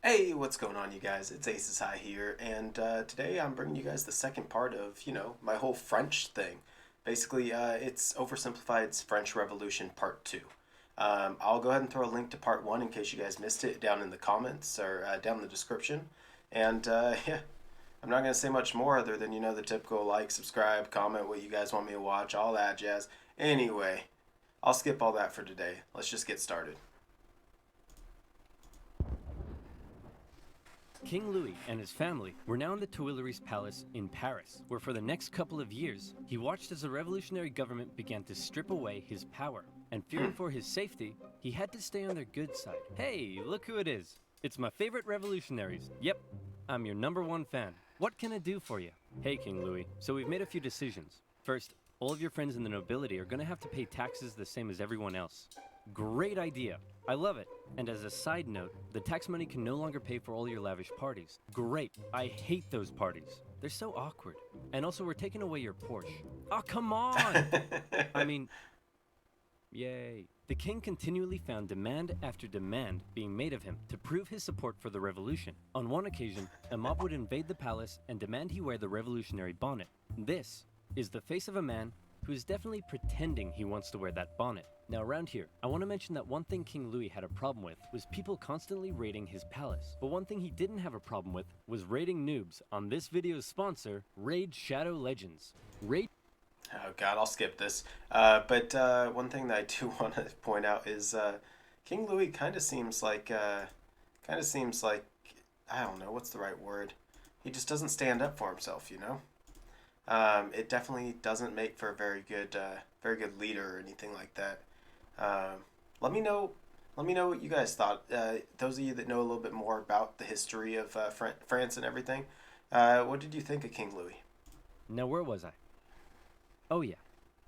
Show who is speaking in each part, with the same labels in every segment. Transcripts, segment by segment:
Speaker 1: Hey, what's going on, you guys? It's Aces High here, and today I'm bringing you guys the second part of, my whole French thing. Basically, it's Oversimplified's French Revolution Part 2. I'll go ahead and throw a link to Part 1 in case you guys missed it down in the comments or down in the description. And, yeah, I'm not going to say much more other than, the typical like, subscribe, comment what you guys want me to watch, all that jazz. Anyway, I'll skip all that for today. Let's just get started.
Speaker 2: King Louis and his family were now in the Tuileries Palace in Paris, where for the next couple of years, he watched as the revolutionary government began to strip away his power. And fearing for his safety, he had to stay on their good side. Hey, look who it is. It's my favorite revolutionaries. Yep, I'm your #1 fan. What can I do for you? Hey, King Louis, so we've made a few decisions. First, all of your friends in the nobility are gonna have to pay taxes the same as everyone else. Great idea. I love it. And as a side note, the tax money can no longer pay for all your lavish parties. Great. I hate those parties. They're so awkward. And also, we're taking away your Porsche. Oh, come on! I mean, yay. The king continually found demand after demand being made of him to prove his support for the revolution. On one occasion, a mob would invade the palace and demand he wear the revolutionary bonnet. This is the face of a man who is definitely pretending he wants to wear that bonnet. Now around here, I want to mention that one thing King Louis had a problem with was people constantly raiding his palace. But one thing he didn't have a problem with was raiding noobs on this video's sponsor, Raid Shadow Legends.
Speaker 1: Oh God, I'll skip this. But one thing that I do want to point out is King Louis kind of seems like I don't know what's the right word. He just doesn't stand up for himself, you know. It definitely doesn't make for a very good leader or anything like that. Um, let me know. Let me know what you guys thought. Those of you that know a little bit more about the history of France and everything, what did you think of King Louis?
Speaker 2: Now where was I? Oh yeah.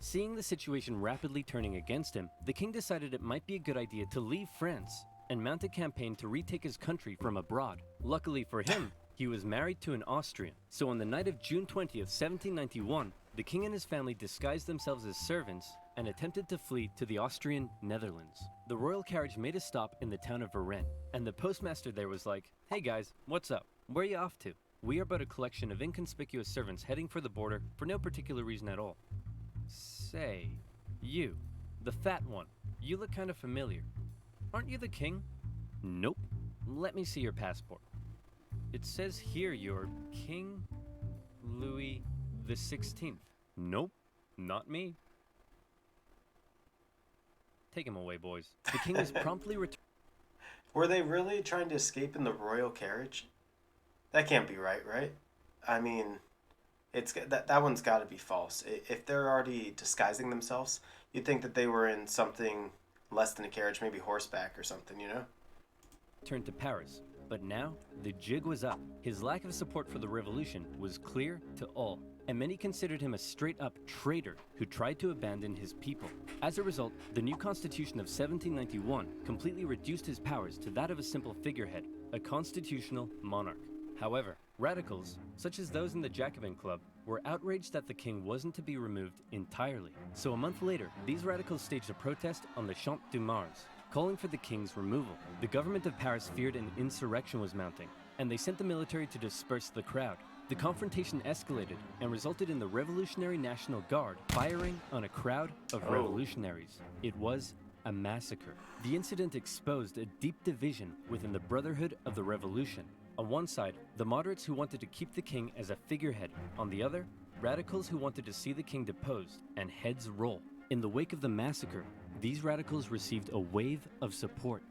Speaker 2: Seeing the situation rapidly turning against him, the king decided it might be a good idea to leave France and mount a campaign to retake his country from abroad. Luckily for him, he was married to an Austrian, so on the night of June 20th, 1791, the king and his family disguised themselves as servants and attempted to flee to the Austrian Netherlands. The royal carriage made a stop in the town of Varennes, and the postmaster there was like, "Hey guys, what's up? Where are you off to? We are but a collection of inconspicuous servants heading for the border for no particular reason at all." Say, you, the fat one, you look kind of familiar. Aren't you the king? Nope. Let me see your passport. It says here you're King Louis XVI. Nope, not me. Take him away, boys. The king is promptly returned.
Speaker 1: Were they really trying to escape in the royal carriage? That can't be right, right? I mean, that one's got to be false. If they're already disguising themselves, you'd think that they were in something less than a carriage, maybe horseback or something, you know?
Speaker 2: To Paris. But now, the jig was up. His lack of support for the revolution was clear to all, and many considered him a straight-up traitor who tried to abandon his people. As a result, the new constitution of 1791 completely reduced his powers to that of a simple figurehead, a constitutional monarch. However, radicals, such as those in the Jacobin Club, were outraged that the king wasn't to be removed entirely. So a month later, these radicals staged a protest on the Champ de Mars, calling for the king's removal. The government of Paris feared an insurrection was mounting, and they sent the military to disperse the crowd. The confrontation escalated and resulted in the Revolutionary National Guard firing on a crowd of revolutionaries. It was a massacre. The incident exposed a deep division within the Brotherhood of the Revolution. On one side, the moderates who wanted to keep the king as a figurehead. On the other, radicals who wanted to see the king deposed and heads roll. In the wake of the massacre, these radicals received a wave of support.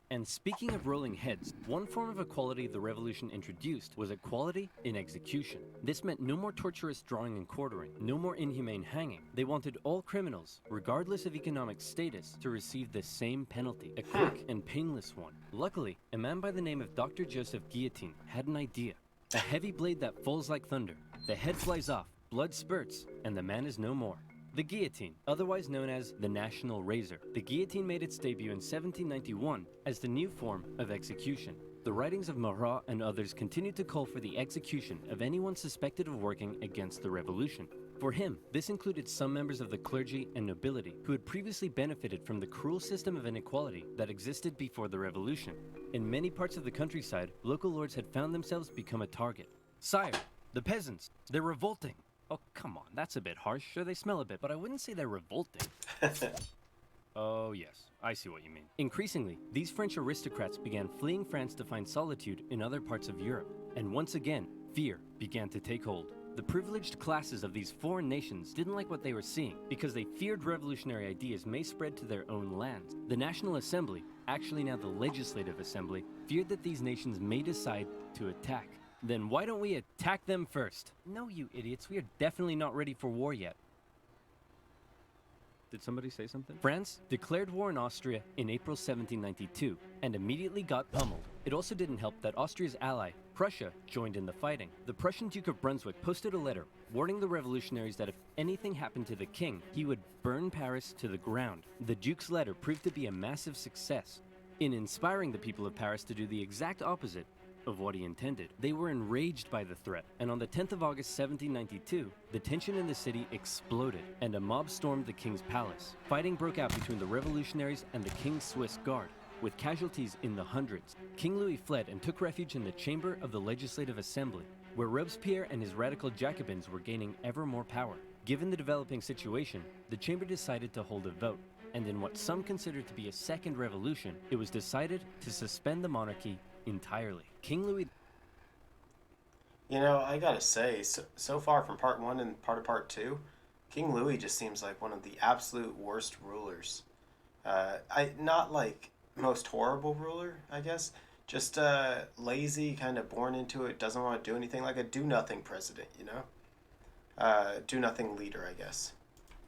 Speaker 2: And speaking of rolling heads, one form of equality the revolution introduced was equality in execution. This meant no more torturous drawing and quartering, no more inhumane hanging. They wanted all criminals, regardless of economic status, to receive the same penalty, a quick and painless one. Luckily, a man by the name of Dr. Joseph Guillotine had an idea. A heavy blade that falls like thunder. The head flies off, blood spurts, and the man is no more. The guillotine, otherwise known as the National Razor. The guillotine made its debut in 1791 as the new form of execution. The writings of Marat and others continued to call for the execution of anyone suspected of working against the revolution. For him, this included some members of the clergy and nobility who had previously benefited from the cruel system of inequality that existed before the revolution. In many parts of the countryside, local lords had found themselves become a target. Sire, the peasants, they're revolting. Oh, come on, that's a bit harsh. Sure, they smell a bit, but I wouldn't say they're revolting. Oh, yes, I see what you mean. Increasingly, these French aristocrats began fleeing France to find solitude in other parts of Europe. And once again, fear began to take hold. The privileged classes of these foreign nations didn't like what they were seeing because they feared revolutionary ideas may spread to their own lands. The National Assembly, actually now the Legislative Assembly, feared that these nations may decide to attack. Then why don't we attack them first? No, you idiots, we are definitely not ready for war yet. Did somebody say something? France declared war on Austria in April 1792 and immediately got pummeled. It also didn't help that Austria's ally, Prussia, joined in the fighting. The Prussian Duke of Brunswick posted a letter warning the revolutionaries that if anything happened to the king, he would burn Paris to the ground. The Duke's letter proved to be a massive success in inspiring the people of Paris to do the exact opposite of what he intended. They were enraged by the threat, and on the 10th of August 1792, the tension in the city exploded, and a mob stormed the king's palace. Fighting broke out between the revolutionaries and the king's Swiss guard, with casualties in the hundreds. King Louis fled and took refuge in the chamber of the Legislative Assembly, where Robespierre and his radical Jacobins were gaining ever more power. Given the developing situation, the chamber decided to hold a vote, and in what some considered to be a second revolution, it was decided to suspend the monarchy entirely. King Louis...
Speaker 1: You know, I gotta say, so far from part one and part of part two, King Louis just seems like one of the absolute worst rulers. Not like most horrible ruler, I guess. Just lazy, kind of born into it, doesn't want to do anything, like a do-nothing president, you know? Do-nothing leader, I guess.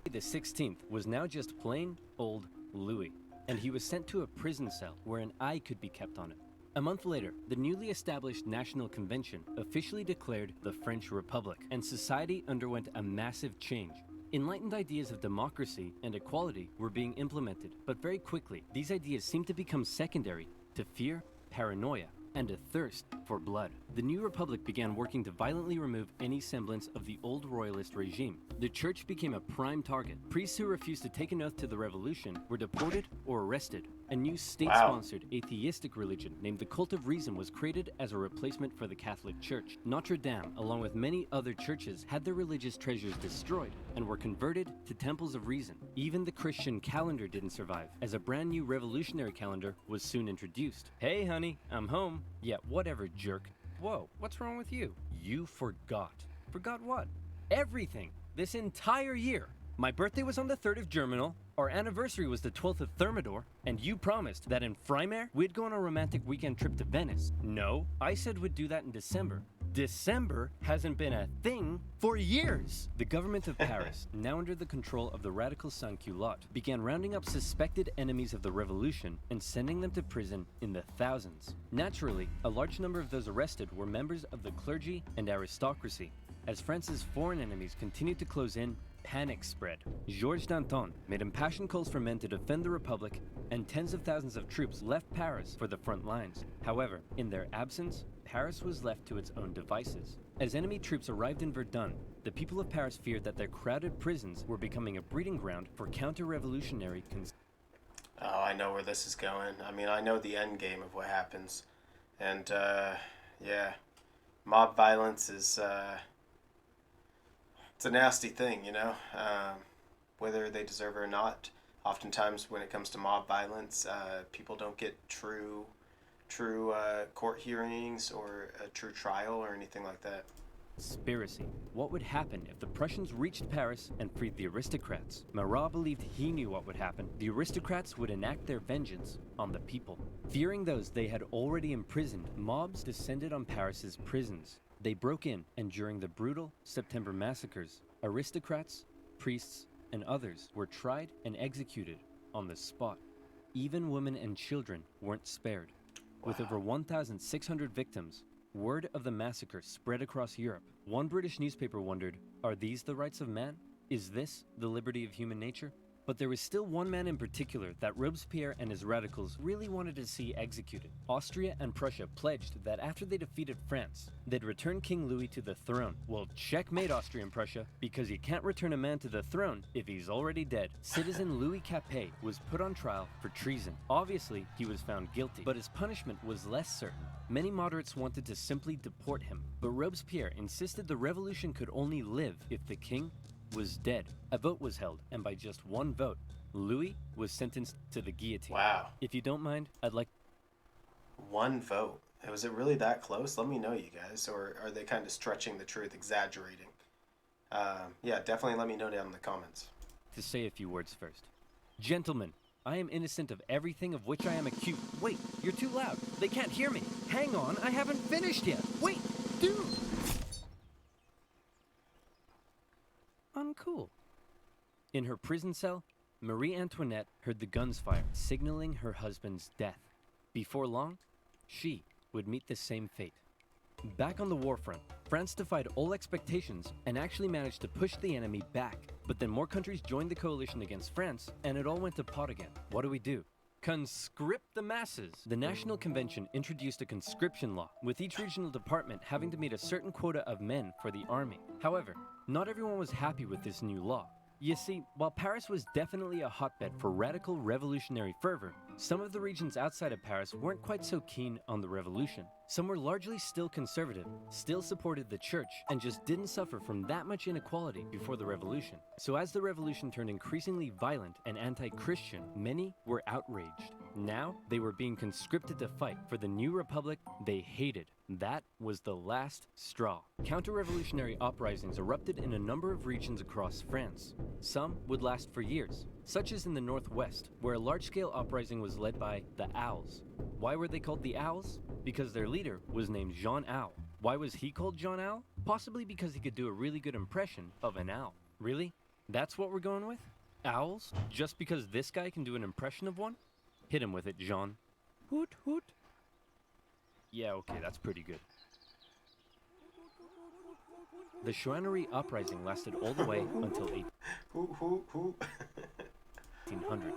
Speaker 2: The 16th was now just plain old Louis, and he was sent to a prison cell where an eye could be kept on him. A month later, the newly established National Convention officially declared the French Republic, and society underwent a massive change. Enlightened ideas of democracy and equality were being implemented, but very quickly, these ideas seemed to become secondary to fear, paranoia, and a thirst for blood. The new republic began working to violently remove any semblance of the old royalist regime. The church became a prime target. Priests who refused to take an oath to the revolution were deported or arrested. A new state-sponsored atheistic religion named the Cult of Reason was created as a replacement for the Catholic Church. Notre Dame, along with many other churches, had their religious treasures destroyed and were converted to temples of reason. Even the Christian calendar didn't survive, as a brand new revolutionary calendar was soon introduced. Hey honey, I'm home. Yeah, whatever, jerk. Whoa, what's wrong with you? You forgot. Forgot what? Everything. This entire year. My birthday was on the 3rd of Germinal, our anniversary was the 12th of Thermidor, and you promised that in Frimaire, we'd go on a romantic weekend trip to Venice. No, I said we'd do that in December. December hasn't been a thing for years. The government of Paris, now under the control of the radical sans-culottes, began rounding up suspected enemies of the revolution and sending them to prison in the thousands. Naturally, a large number of those arrested were members of the clergy and aristocracy. As France's foreign enemies continued to close in, panic spread. Georges Danton made impassioned calls for men to defend the Republic, and tens of thousands of troops left Paris for the front lines. However, in their absence, Paris was left to its own devices. As enemy troops arrived in Verdun, the people of Paris feared that their crowded prisons were becoming a breeding ground for counter-revolutionary
Speaker 1: Oh, I know where this is going. I mean, I know the end game of what happens. And, yeah, mob violence is, it's a nasty thing, you know, whether they deserve it or not. Oftentimes when it comes to mob violence, people don't get true court hearings or a true trial or anything like that.
Speaker 2: Conspiracy. What would happen if the Prussians reached Paris and freed the aristocrats? Marat believed he knew what would happen. The aristocrats would enact their vengeance on the people. Fearing those they had already imprisoned, mobs descended on Paris's prisons. They broke in, and during the brutal September massacres, aristocrats, priests, and others were tried and executed on the spot. Even women and children weren't spared. With over 1,600 victims, word of the massacre spread across Europe. One British newspaper wondered, are these the rights of man? Is this the liberty of human nature? But there was still one man in particular that Robespierre and his radicals really wanted to see executed. Austria and Prussia pledged that after they defeated France, they'd return King Louis to the throne. Well, checkmate Austria and Prussia, because you can't return a man to the throne if he's already dead. Citizen Louis Capet was put on trial for treason. Obviously, he was found guilty, but his punishment was less certain. Many moderates wanted to simply deport him, but Robespierre insisted the revolution could only live if the king was dead. A vote was held, and by just one vote, Louis was sentenced to the guillotine.
Speaker 1: Wow.
Speaker 2: If you don't mind, I'd like...
Speaker 1: One vote. Was it really that close? Let me know, you guys. Or are they kind of stretching the truth, exaggerating? Yeah, definitely let me know down in the comments.
Speaker 2: to say a few words first. Gentlemen, I am innocent of everything of which I am accused. Wait, you're too loud. They can't hear me. Hang on, I haven't finished yet. Wait, dude! Uncool. In her prison cell, Marie Antoinette heard the guns fire, signaling her husband's death. Before long, she would meet the same fate. Back on the war front, France defied all expectations and actually managed to push the enemy back. But then more countries joined the coalition against France, and it all went to pot again. What do? Conscript the masses. The National Convention introduced a conscription law, with each regional department having to meet a certain quota of men for the army. However, not everyone was happy with this new law. You see, while Paris was definitely a hotbed for radical revolutionary fervor, some of the regions outside of Paris weren't quite so keen on the revolution. Some were largely still conservative, still supported the church, and just didn't suffer from that much inequality before the revolution. So as the revolution turned increasingly violent and anti-Christian, many were outraged. Now, they were being conscripted to fight for the new republic they hated. That was the last straw. Counter-revolutionary uprisings erupted in a number of regions across France. Some would last for years, such as in the northwest, where a large-scale uprising was led by the Owls. Why were they called the Owls? Because their leader was named Jean Owl. Why was he called Jean Owl? Possibly because he could do a really good impression of an owl. Really? That's what we're going with? Owls? Just because this guy can do an impression of one? Hit him with it, Jean. Hoot, hoot. Yeah, okay, that's pretty good. The Chouannerie uprising lasted all the way until 1800.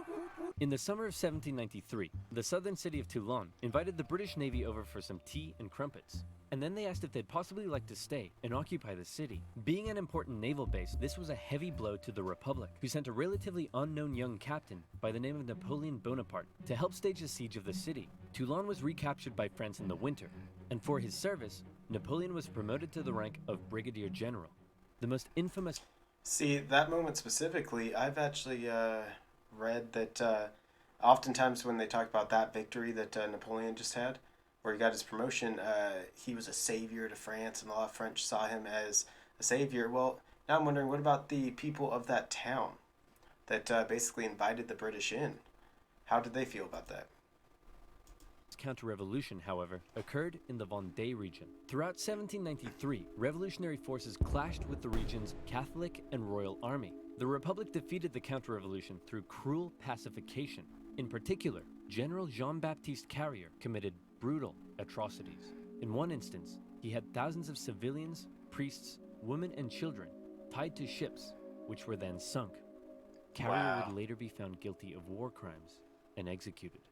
Speaker 2: In the summer of 1793, the southern city of Toulon invited the British Navy over for some tea and crumpets. And then they asked if they'd possibly like to stay and occupy the city. Being an important naval base, this was a heavy blow to the Republic, who sent a relatively unknown young captain by the name of Napoleon Bonaparte to help stage the siege of the city. Toulon was recaptured by France in the winter, and for his service, Napoleon was promoted to the rank of Brigadier General. The most infamous...
Speaker 1: See, that moment specifically, I've actually read that oftentimes when they talk about that victory that Napoleon just had, where he got his promotion, he was a savior to France, and a lot of French saw him as a savior. Well, now I'm wondering, what about the people of that town that basically invited the British in? How did they feel about that?
Speaker 2: Counter-revolution, however, occurred in the Vendée region. Throughout 1793, revolutionary forces clashed with the region's Catholic and Royal Army. The Republic defeated the counter-revolution through cruel pacification. In particular, General Jean-Baptiste Carrier committed brutal atrocities. In one instance, he had thousands of civilians, priests, women, and children tied to ships, which were then sunk. Carrier would later be found guilty of war crimes and executed.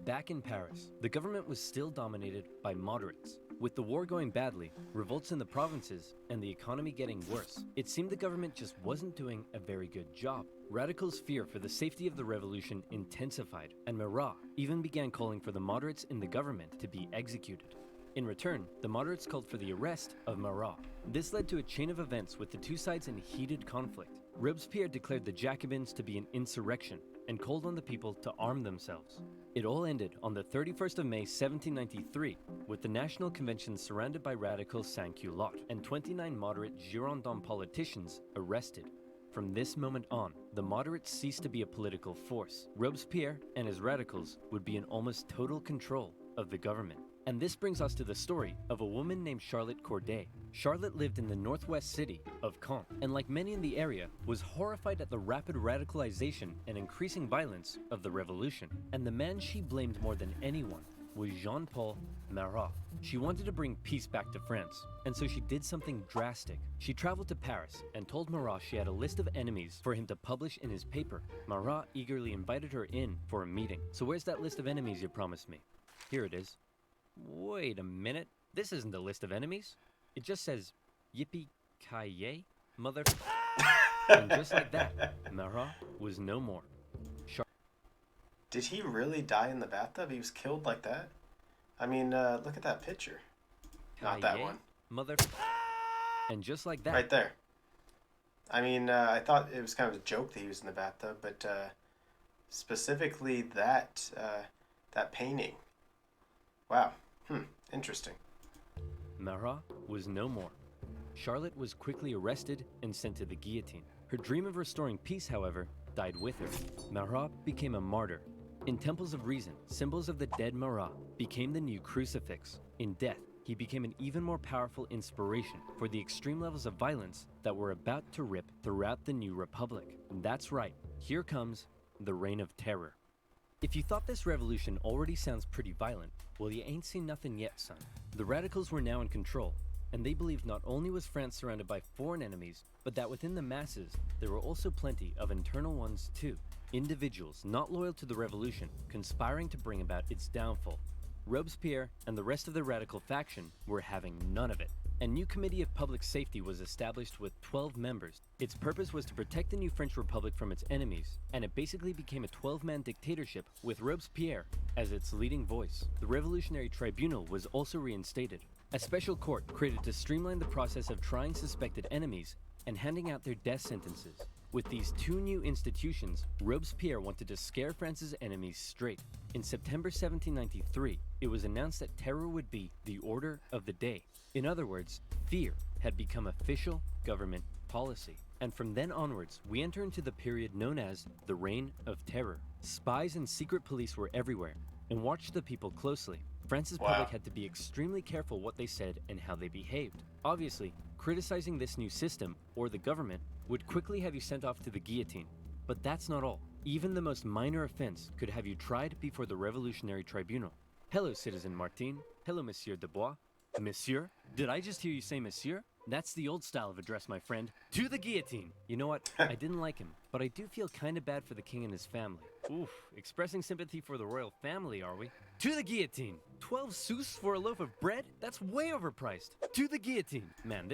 Speaker 2: Back in Paris, the government was still dominated by moderates. With the war going badly, revolts in the provinces, and the economy getting worse, it seemed the government just wasn't doing a very good job. Radicals' fear for the safety of the revolution intensified, and Marat even began calling for the moderates in the government to be executed. In return, the moderates called for the arrest of Marat. This led to a chain of events with the two sides in heated conflict. Robespierre declared the Jacobins to be an insurrection and called on the people to arm themselves. It all ended on the 31st of May 1793, with the National Convention surrounded by radical sans-culottes and 29 moderate Girondin politicians arrested. From this moment on, the moderates ceased to be a political force. Robespierre and his radicals would be in almost total control of the government. And this brings us to the story of a woman named Charlotte Corday. Charlotte lived in the northwest city of Caen, and like many in the area, was horrified at the rapid radicalization and increasing violence of the revolution. And the man she blamed more than anyone was Jean-Paul Marat. She wanted to bring peace back to France, and so she did something drastic. She traveled to Paris and told Marat she had a list of enemies for him to publish in his paper. Marat eagerly invited her in for a meeting. So where's that list of enemies you promised me? Here it is. Wait a minute. This isn't a list of enemies. It just says, yippee-ki-yay, mother... And just like that, Marat was no more.
Speaker 1: Did he really die in the bathtub? He was killed like that? I mean, look at that picture. Not that one.
Speaker 2: Mother... And just like that...
Speaker 1: Right there. I mean, I thought it was kind of a joke that he was in the bathtub, but specifically that painting. Wow. Interesting.
Speaker 2: Marat was no more. Charlotte was quickly arrested and sent to the guillotine. Her dream of restoring peace, however, died with her. Marat became a martyr. In temples of reason, symbols of the dead Marat became the new crucifix. In death, he became an even more powerful inspiration for the extreme levels of violence that were about to rip throughout the new republic. And that's right, here comes the Reign of Terror. If you thought this revolution already sounds pretty violent, well, you ain't seen nothing yet, son. The radicals were now in control, and they believed not only was France surrounded by foreign enemies, but that within the masses, there were also plenty of internal ones too. Individuals not loyal to the revolution, conspiring to bring about its downfall. Robespierre and the rest of the radical faction were having none of it. A new committee of public safety was established with 12 members. Its purpose was to protect the new French Republic from its enemies, and it basically became a 12-man dictatorship with Robespierre as its leading voice. The Revolutionary Tribunal was also reinstated, a special court created to streamline the process of trying suspected enemies and handing out their death sentences. With these two new institutions, Robespierre wanted to scare France's enemies straight. In September 1793, it was announced that terror would be the order of the day. In other words, fear had become official government policy. And from then onwards, we enter into the period known as the Reign of Terror. Spies and secret police were everywhere and watched the people closely. France's public had to be extremely careful what they said and how they behaved. Obviously, criticizing this new system, or the government, would quickly have you sent off to the guillotine. But that's not all. Even the most minor offense could have you tried before the Revolutionary Tribunal. Hello, Citizen Martin. Hello, Monsieur Dubois. Monsieur? Did I just hear you say Monsieur? That's the old style of address, my friend. To the guillotine! You know what? I didn't like him, but I do feel kinda bad for the king and his family. Oof, expressing sympathy for the royal family, are we? To the guillotine! 12 sous for a loaf of bread? That's way overpriced. To the guillotine! Man,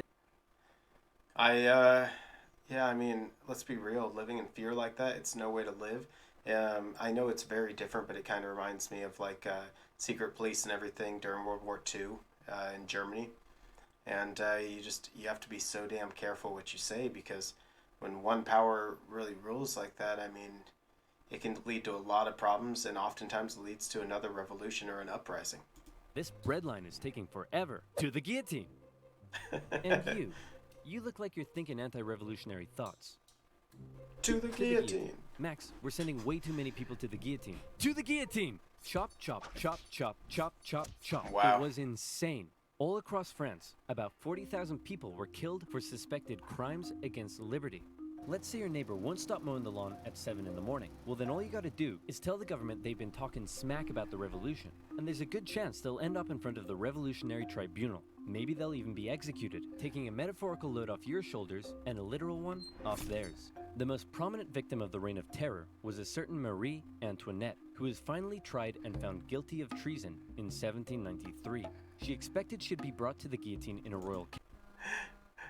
Speaker 1: Yeah, I mean, let's be real. Living in fear like that, it's no way to live. I know it's very different, but it kind of reminds me of like secret police and everything during World War II in Germany. And you have to be so damn careful what you say, because when one power really rules like that, I mean, it can lead to a lot of problems, and oftentimes leads to another revolution or an uprising.
Speaker 2: This breadline is taking forever. To the guillotine! And you look like you're thinking anti-revolutionary thoughts.
Speaker 1: To the guillotine!
Speaker 2: Max, we're sending way too many people to the guillotine. To the guillotine! Chop, chop, chop, chop, chop, chop, chop.
Speaker 1: Wow.
Speaker 2: It was insane. All across France, about 40,000 people were killed for suspected crimes against liberty. Let's say your neighbor won't stop mowing the lawn at 7 in the morning. Well, then all you gotta do is tell the government they've been talking smack about the revolution. And there's a good chance they'll end up in front of the Revolutionary Tribunal. Maybe they'll even be executed, taking a metaphorical load off your shoulders and a literal one off theirs. The most prominent victim of the Reign of Terror was a certain Marie Antoinette, who was finally tried and found guilty of treason in 1793. She expected she'd be brought to the guillotine in a royal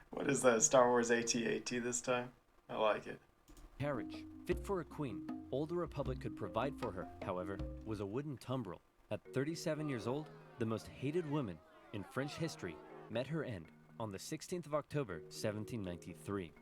Speaker 1: What is that, Star Wars AT-AT this time? I like it.
Speaker 2: carriage, fit for a queen. All the Republic could provide for her, however, was a wooden tumbril. At 37 years old, the most hated woman in French history met her end on the 16th of October, 1793.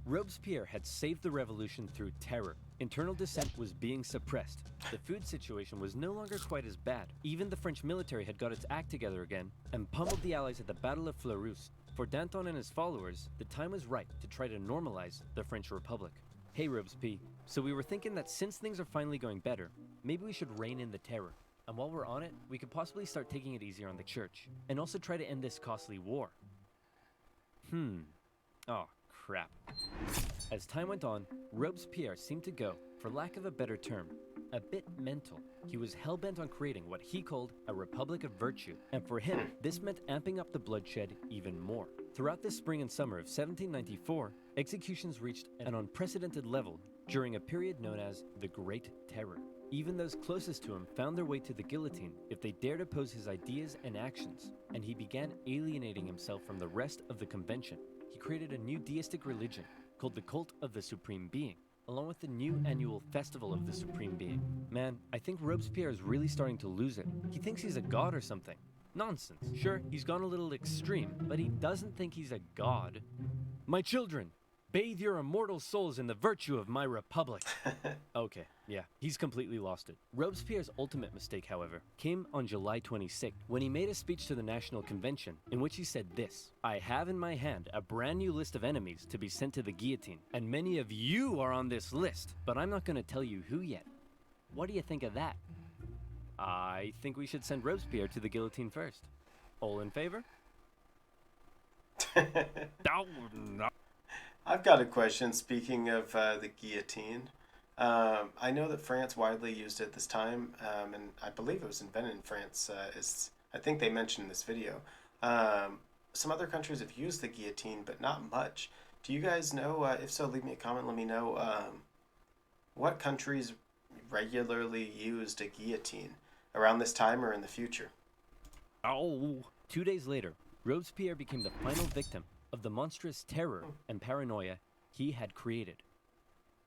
Speaker 2: Robespierre had saved the revolution through terror. Internal dissent was being suppressed. The food situation was no longer quite as bad. Even the French military had got its act together again and pummeled the Allies at the Battle of Fleurus. For Danton and his followers, the time was right to try to normalize the French Republic. Hey Robespierre, so we were thinking that since things are finally going better, maybe we should rein in the terror. And while we're on it, we could possibly start taking it easier on the church, and also try to end this costly war. Oh, crap. As time went on, Robespierre seemed to go, for lack of a better term, a bit mental. He was hell-bent on creating what he called a republic of virtue, and for him, this meant amping up the bloodshed even more. Throughout the spring and summer of 1794, executions reached an unprecedented level during a period known as the Great Terror. Even those closest to him found their way to the guillotine if they dared oppose his ideas and actions, and he began alienating himself from the rest of the convention. He created a new deistic religion called the Cult of the Supreme Being, along with the new annual Festival of the Supreme Being. Man, I think Robespierre is really starting to lose it. He thinks he's a god or something. Nonsense. Sure, he's gone a little extreme, but he doesn't think he's a god. My children, bathe your immortal souls in the virtue of my republic. Okay, yeah, he's completely lost it. Robespierre's ultimate mistake, however, came on July 26th, when he made a speech to the National Convention, in which he said this: I have in my hand a brand new list of enemies to be sent to the guillotine, and many of you are on this list, but I'm not going to tell you who yet. What do you think of that? I think we should send Robespierre to the guillotine first. All in favor? No.
Speaker 1: I've got a question. Speaking of the guillotine, I know that France widely used it this time, and I believe it was invented in France. I think they mentioned in this video. Some other countries have used the guillotine, but not much. Do you guys know? If so, leave me a comment. Let me know what countries regularly used a guillotine around this time or in the future.
Speaker 2: 2 days later, Robespierre became the final victim of the monstrous terror and paranoia he had created.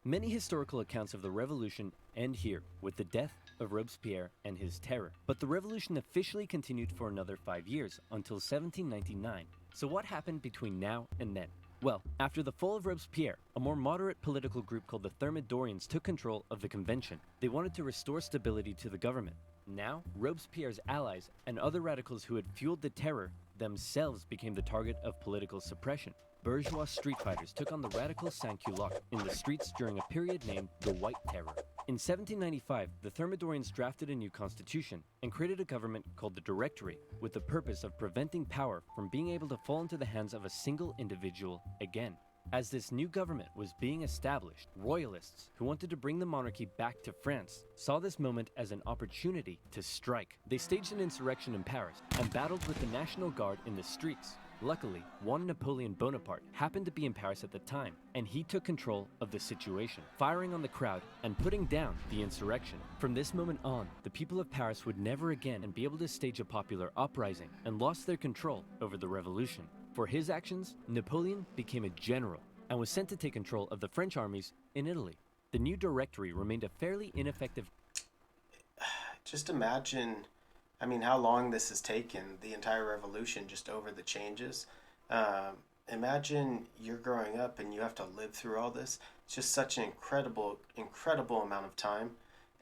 Speaker 2: Many historical accounts of the revolution end here with the death of Robespierre and his terror. But the revolution officially continued for another 5 years, until 1799. So what happened between now and then? Well, after the fall of Robespierre, a more moderate political group called the Thermidorians took control of the convention. They wanted to restore stability to the government. Now, Robespierre's allies and other radicals who had fueled the terror themselves became the target of political suppression. Bourgeois street fighters took on the radical sans-culottes in the streets during a period named the White Terror. In 1795, the Thermidorians drafted a new constitution and created a government called the Directory, with the purpose of preventing power from being able to fall into the hands of a single individual again. As this new government was being established, royalists who wanted to bring the monarchy back to France saw this moment as an opportunity to strike. They staged an insurrection in Paris and battled with the National Guard in the streets. Luckily, one Napoleon Bonaparte happened to be in Paris at the time, and he took control of the situation, firing on the crowd and putting down the insurrection. From this moment on, the people of Paris would never again be able to stage a popular uprising and lost their control over the revolution. For his actions, Napoleon became a general and was sent to take control of the French armies in Italy. The new Directory remained a fairly ineffective...
Speaker 1: Just imagine, how long this has taken, the entire revolution, just over the changes. Imagine you're growing up and you have to live through all this. It's just such an incredible amount of time.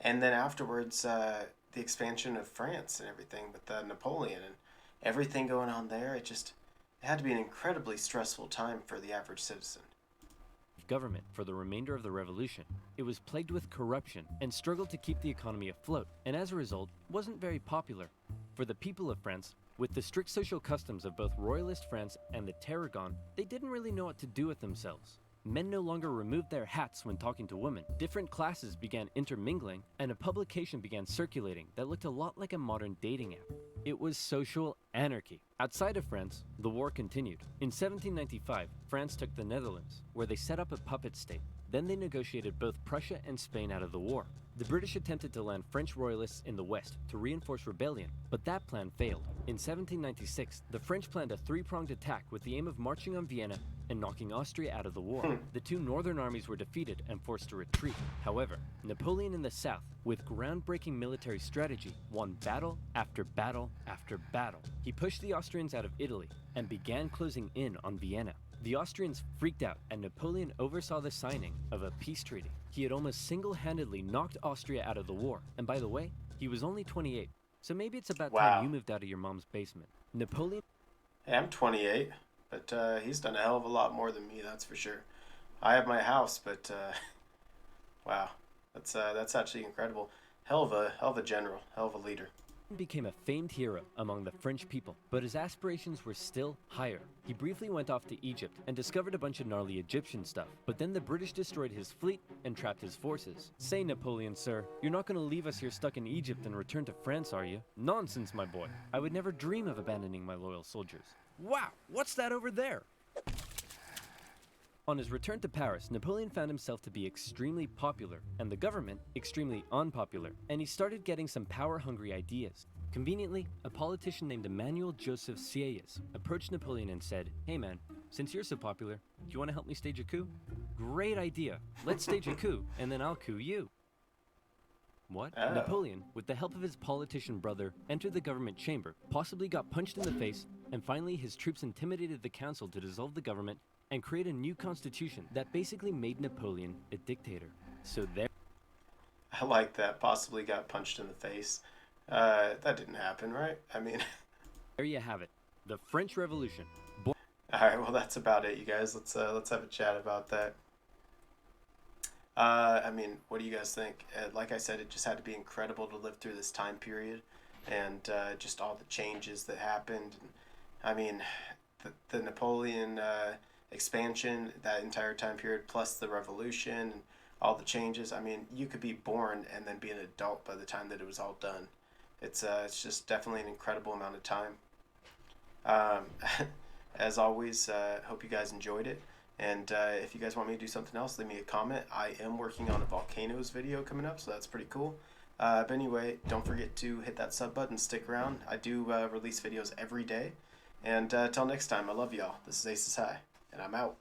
Speaker 1: And then afterwards, the expansion of France and everything with Napoleon and everything going on there, it had to be an incredibly stressful time for the average citizen.
Speaker 2: Government for the remainder of the revolution. It was plagued with corruption and struggled to keep the economy afloat, and as a result, wasn't very popular. For the people of France, with the strict social customs of both royalist France and the terror gone, they didn't really know what to do with themselves. Men no longer removed their hats when talking to women. Different classes began intermingling, and a publication began circulating that looked a lot like a modern dating app. It was social anarchy. Outside of France, the war continued. In 1795, France took the Netherlands, where they set up a puppet state. Then they negotiated both Prussia and Spain out of the war. The British attempted to land French royalists in the west to reinforce rebellion, but that plan failed. In 1796, the French planned a three-pronged attack with the aim of marching on Vienna and knocking Austria out of the war. The two northern armies were defeated and forced to retreat. However, Napoleon in the south, with groundbreaking military strategy, won battle after battle after battle. He pushed the Austrians out of Italy and began closing in on Vienna. The Austrians freaked out, and Napoleon oversaw the signing of a peace treaty. He had almost single-handedly knocked Austria out of the war, and by the way, he was only 28, so maybe it's about time you moved out of your mom's basement. Napoleon...
Speaker 1: Hey, I'm 28, but he's done a hell of a lot more than me, that's for sure. I have my house, but wow, that's actually incredible. Hell of a general, hell of a leader.
Speaker 2: became a famed hero among the French people, but his aspirations were still higher. He briefly went off to Egypt and discovered a bunch of gnarly Egyptian stuff, but then the British destroyed his fleet and trapped his forces. Say, Napoleon, sir, you're not gonna leave us here stuck in Egypt and return to France, are you? Nonsense, my boy. I would never dream of abandoning my loyal soldiers. Wow, what's that over there? On his return to Paris, Napoleon found himself to be extremely popular, and the government extremely unpopular, and he started getting some power-hungry ideas. Conveniently, a politician named Emmanuel Joseph Sieyès approached Napoleon and said, "Hey man, since you're so popular, do you want to help me stage a coup?" "Great idea. Let's stage a coup, and then I'll coup you." What?
Speaker 1: Oh.
Speaker 2: Napoleon, with the help of his politician brother, entered the government chamber, possibly got punched in the face, and finally his troops intimidated the council to dissolve the government and create a new constitution that basically made Napoleon a dictator. So there.
Speaker 1: I like that. Possibly got punched in the face. That didn't happen, right? I mean,
Speaker 2: There you have it. The French Revolution.
Speaker 1: all right. Well, that's about it, you guys. Let's have a chat about that. I mean, what do you guys think? Like I said, it just had to be incredible to live through this time period, and just all the changes that happened. And, I mean, the Napoleon expansion, that entire time period, plus the revolution and all the changes. I mean, you could be born and then be an adult by the time that it was all done. It's just definitely an incredible amount of time. As always, hope you guys enjoyed it. And if you guys want me to do something else, leave me a comment. I am working on a volcanoes video coming up, so that's pretty cool. But anyway, don't forget to hit that sub button, stick around. I do release videos every day. And till next time, I love y'all. This is Aces High, and I'm out.